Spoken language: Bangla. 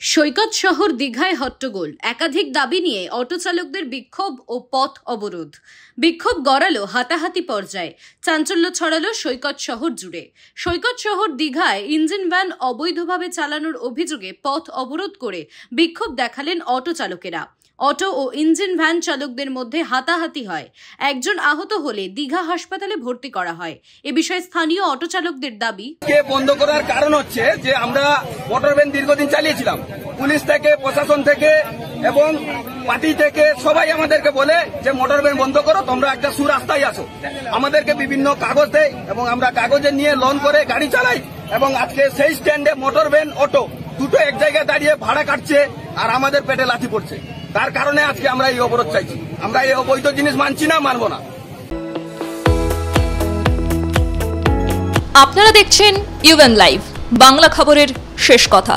সৈকত শহর দীঘায় হট্টগোল, একাধিক দাবি নিয়ে অটো চালকদের বিক্ষোভ ও পথ অবরোধ। বিক্ষোভ গড়ালো হাতাহাতি পর্যায়ে, চাঞ্চল্য ছড়ালো সৈকত শহর জুড়ে। সৈকত শহর দীঘায় ইঞ্জিন ভ্যান অবৈধভাবে চালানোর অভিযোগে পথ অবরোধ করে বিক্ষোভ দেখালেন অটো চালকেরা। অটো ও ইঞ্জিন ভ্যান চালকদের মধ্যে হাতাহাতি হয়, একজন আহত হলে দীঘা হাসপাতালে ভর্তি করা হয়। এ বিষয়ে স্থানীয় অটো চালকদের দাবি, বন্ধ করার কারণ হচ্ছে যে আমরা মোটর ভ্যান দীর্ঘদিন চালিয়েছিলাম, পুলিশ থেকে, প্রশাসন থেকে এবং পার্টি থেকে সবাই আমাদেরকে বলে যে মোটর ভ্যান বন্ধ করো, তোমরা একটা সুরাস্তায় আসো। আমাদেরকে বিভিন্ন কাগজ দেয় এবং আমরা কাগজে নিয়ে লোন করে গাড়ি চালাই। এবং আজকে সেই স্ট্যান্ডে মোটর ভ্যান, অটো দুটো এক জায়গায় দাঁড়িয়ে ভাড়া কাটছে আর আমাদের পেটে লাথি পড়ছে। তার কারণে আজকে আমরা এই অবরোধ চাইছি। আমরা এই অবৈধ জিনিস মানছি না, মানব না। আপনারা দেখছেন ইউএন লাইভ, বাংলা খবরের শেষ কথা।